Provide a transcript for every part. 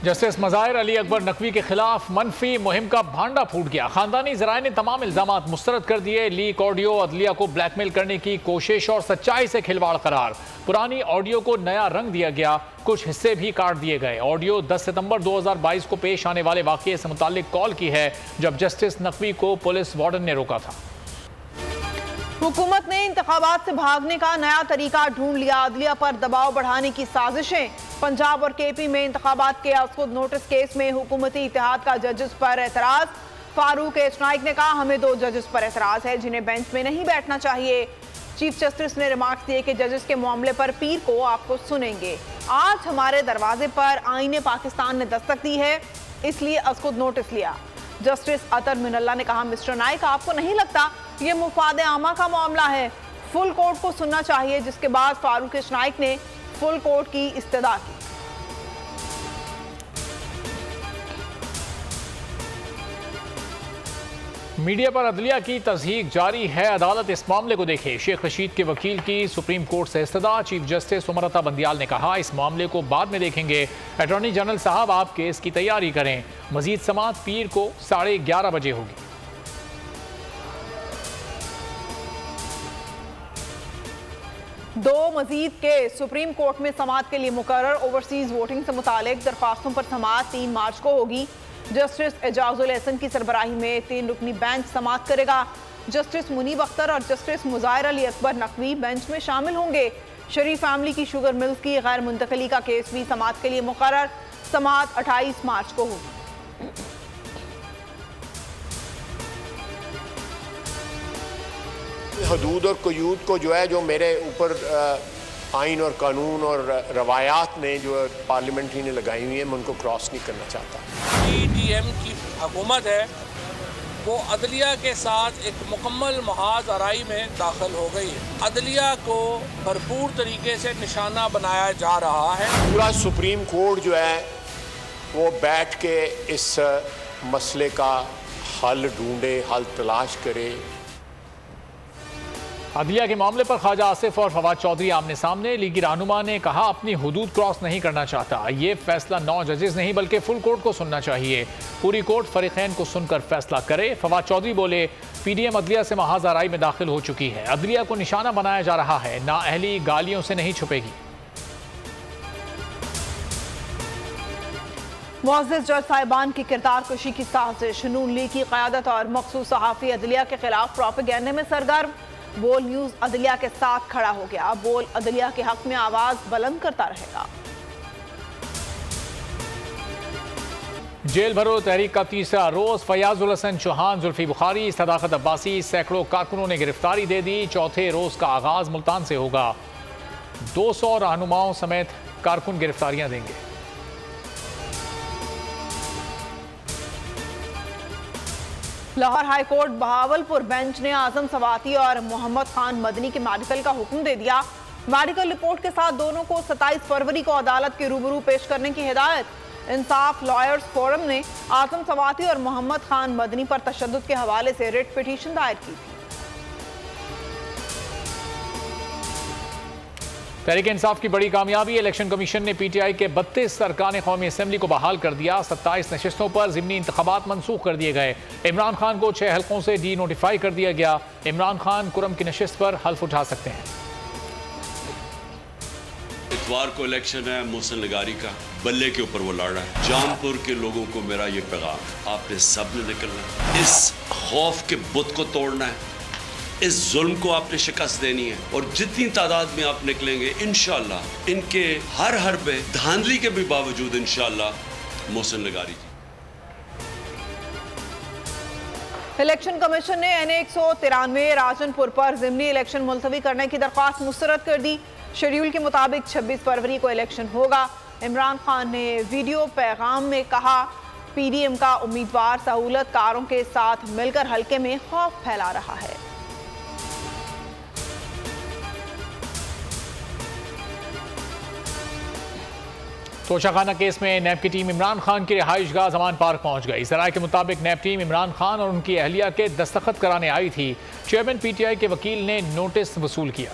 Justice Mazahir Ali Akbar Naqvi के खिलाफ मनफी मुहिम का भांडा फूट गया। खानदानी जराए ने तमाम इल्जामात मुस्तरद कर दिए। लीक ऑडियो अदलिया को ब्लैकमेल करने की कोशिश और सच्चाई से खिलवाड़ करार। पुरानी ऑडियो को नया रंग दिया गया, कुछ हिस्से भी काट दिए गए। ऑडियो 10 सितंबर 2022 को पेश आने वाले वाक़ये से मुताल्लिक कॉल की है, जब जस्टिस नकवी को पुलिस वार्डन ने रोका था। हुकूमत ने इंतखाबात से भागने का नया तरीका ढूंढ लिया। अदलिया पर दबाव बढ़ाने की साजिशें। पंजाब और केपी में इंतखाबात के खुद नोटिस केस में हुकूमती इत्तेहाद का जजेस पर एतराज। फारूक एच नाइक ने कहा, हमें 2 जजेस पर एतराज है जिन्हें बेंच में नहीं बैठना चाहिए। चीफ जस्टिस ने रिमार्क्स दिए कि जजेस के मामले पर पीर को आपको सुनेंगे। आज हमारे दरवाजे पर आईने पाकिस्तान ने दस्तक दी है, इसलिए खुद नोटिस लिया। जस्टिस अतर मिनल्ला ने कहा, मिस्टर नाइक, आपको नहीं लगता ये मुफाद आमा का मामला है? फुल कोर्ट को सुनना चाहिए। जिसके बाद फारूक एच नाइक ने फुल कोर्ट की इस्तदा की। मीडिया पर अदलिया की तज़हीक जारी है, अदालत इस मामले को देखे। शेख रशीद के वकील की सुप्रीम कोर्ट से इस्तदा। चीफ जस्टिस उमरता बंदियाल ने कहा, इस मामले को बाद में देखेंगे। अटॉर्नी जनरल साहब, आप केस की तैयारी करें। मजीद समाअत पीर को 11:30 बजे होगी। दो मजीद के सुप्रीम कोर्ट में समाअत के लिए मुकर्रर। ओवरसीज वोटिंग से मुतालिक दरख्वास्तों पर समाअत 3 मार्च को होगी। जस्टिस एजाजुल एहसन की सरबराही में 3 रुकनी बेंच समाअत करेगा। जस्टिस मुनीब अख्तर और जस्टिस मज़ाहिर अली अकबर नकवी बेंच में शामिल होंगे। शरीफ फैमिली की शुगर मिल्स की गैर मुंतकली का केस भी समाअत के लिए मुकर्रर। समाअत 28 मार्च को होगी। हदूद और क़यूद को जो है, जो मेरे ऊपर आइन और कानून और रवायात ने जो पार्लियामेंट्री ने लगाई हुई है, मैं उनको क्रॉस नहीं करना चाहता। PDM की हुकूमत है वो अदलिया के साथ एक मुकम्मल महाज आराई में दाखिल हो गई है। अदलिया को भरपूर तरीके से निशाना बनाया जा रहा है। पूरा सुप्रीम कोर्ट जो है वो बैठ के इस मसले का हल ढूंढे, हल तलाश करे। अदलिया के मामले पर ख्वाजा आसिफ और फवाद चौधरी आमने सामने। लीगी रहनुमा ने कहा, अपनी हुदूद क्रॉस नहीं करना चाहता। ये फैसला 9 जजेस नहीं बल्कि फुल कोर्ट को सुनना चाहिए। पूरी कोर्ट फरीकैन को सुनकर फैसला करे। फवाद चौधरी बोले, PDM अदलिया से महाज आराई में दाखिल हो चुकी है। अदलिया को निशाना बनाया जा रहा है, नाअहली गालियों से नहीं छुपेगी। मुअज़्ज़ज़ जज साहिबान की किरदार कुशी की साजिश। नून लीग की क़यादत और मखसूस सहाफ़ी अदलिया के खिलाफ प्रोपेगेंडे में सरगर्म। बोल न्यूज़ अदलिया के साथ खड़ा हो गया। बोल अदलिया के हक में आवाज़ बुलंद करता रहेगा। जेल भरो तहरीक का तीसरा रोज। फयाजुल हसन चौहान, जुल्फी बुखारी, सदाकत अब्बासी, सैकड़ों कारकुनों ने गिरफ्तारी दे दी। चौथे रोज का आगाज मुल्तान से होगा। 200 रहनुमाओं समेत कारकुन गिरफ्तारियां देंगे। Lahore high court Bahawalpur bench ने आजम सवाती और मोहम्मद खान मदनी के मेडिकल का हुक्म दे दिया। मेडिकल रिपोर्ट के साथ दोनों को 27 फरवरी को अदालत के रूबरू पेश करने की हिदायत। इंसाफ लॉयर्स फोरम ने आजम सवाती और मोहम्मद खान मदनी पर तशद्दुद के हवाले से रिट पिटीशन दायर की थी। तहरीक इंसाफ की बड़ी कामयाबी। इलेक्शन कमीशन ने PTI के 32 अरकान कौमी असम्बली को बहाल कर दिया। 27 नशिस्तों पर ज़िमनी इंतखाबात मनसूख कर दिए गए। इमरान खान को 6 हल्कों से डी नोटिफाई कर दिया गया। इमरान खान कुरम की नशिस्त पर हल्फ उठा सकते हैं। इतवार को इलेक्शन है मोहसिन लगारी का, बल्ले के ऊपर वो लड़ रहा है। जामपुर के लोगों को मेरा ये पैगाम, आपने सब ने निकलना है, इस खौफ के बुत को तोड़ना है, इस जुल्म को आपने शिकस्त देनी है। और जितनी तादाद में आप निकलेंगे, इंशाअल्लाह इनके हर हरबे धांधली के भी बावजूद इंशाअल्लाह मोहसिन लगारी। इलेक्शन कमीशन ने NA 193 राजनपुर पर ज़िमनी इलेक्शन मुलतवी करने की दरख्वास्त मुस्तरद कर दी। शेड्यूल के मुताबिक 26 फरवरी को इलेक्शन होगा। इमरान खान ने वीडियो पैगाम में कहा, PDM का उम्मीदवार सहूलत कारों के साथ मिलकर हल्के में खौफ फैला रहा है। तोशाखाना केस में नैब की टीम इमरान खान की रिहाइशगाह जमान पार्क पहुंच गई। सराय के मुताबिक नैब टीम इमरान खान और उनकी अहलिया के दस्तखत कराने आई थी। चेयरमैन PTI के वकील ने नोटिस वसूल किया।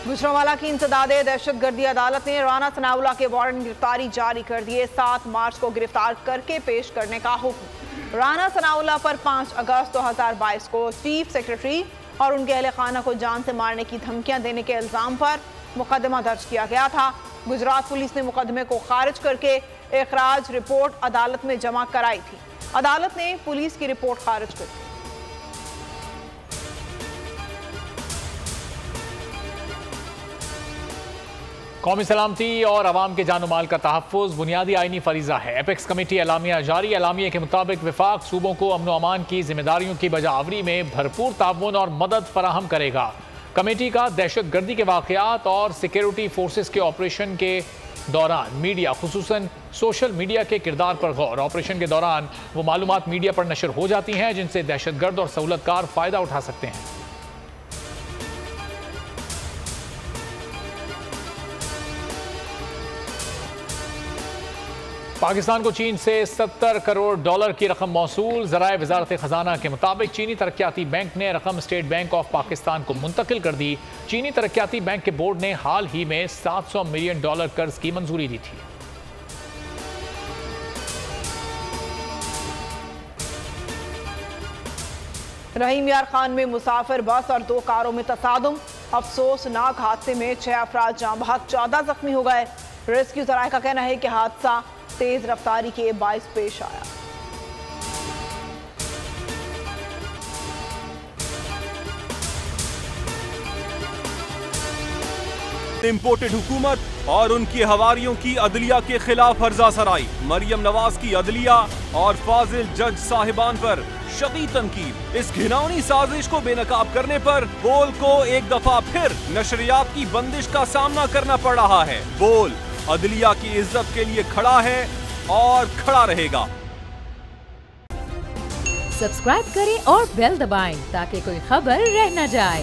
गुजरांवाला की इंसदादे दहशतगर्दी अदालत ने राना सनाउल्लाह के वारंट गिरफ्तारी जारी कर दिए। 7 मार्च को गिरफ्तार करके पेश करने का हुक्म। राना सनाउल्लाह पर 5 अगस्त 2022 को चीफ सेक्रेटरी और उनके अहले खाना को जान से मारने की धमकियां देने के इल्जाम पर मुकदमा दर्ज किया गया था। गुजरात पुलिस ने मुकदमे को खारिज करके इखराज रिपोर्ट अदालत में जमा कराई थी। अदालत ने पुलिस की रिपोर्ट खारिज कर दी। कौमी सलामती और अवाम के जान माल का तहफ़्फ़ुज़ बुनियादी आइनी फरीज़ा है। एपेक्स कमेटी एलामिया जारी। एलामिया के मुताबिक विफाक सूबों को अमन अमान की जिम्मेदारियों की बजावरी में भरपूर ताउन और मदद फराहम करेगा। कमेटी का दहशत गर्दी के वाक़यात और सिक्योरिटी फोर्सेस के ऑपरेशन के दौरान मीडिया खुसूसन सोशल मीडिया के किरदार पर गौर। ऑपरेशन के दौरान वो मालूमात मीडिया पर नशर हो जाती हैं जिनसे दहशत गर्द और सहूलतकार फ़ायदा उठा सकते हैं। पाकिस्तान को चीन से $70 करोड़ की रकम मौसूल। ज़राए वज़ारत ख़जाना के मुताबिक चीनी तरक्याती बैंक ने रकम स्टेट बैंक ऑफ पाकिस्तान को मुंतकिल कर दी। चीनी तरक्याती बैंक के बोर्ड ने हाल ही में $700 मिलियन कर्ज की मंजूरी दी थी। रहीम यार खान में मुसाफिर बस और 2 कारों में तसादुम। अफसोसनाक हादसे में 6 अफराद जाँ बहक 14 जख्मी हो गए। रेस्क्यू ज़राए का कहना है कि हादसा तेज रफ्तारी के बाइस पेश आया। इम्पोर्टेड हुकूमत और उनकी हवारियों की अदलिया के खिलाफ हर्जा सराई। मरियम नवाज की अदलिया और फाजिल जज साहिबान पर शदीद तनकीद। इस घिनौनी साजिश को बेनकाब करने पर बोल को एक दफा फिर नशरियात की बंदिश का सामना करना पड़ रहा है। बोल अदलिया की इज्जत के लिए खड़ा है और खड़ा रहेगा। सब्सक्राइब करें और बेल दबाएं ताकि कोई खबर रह न जाए।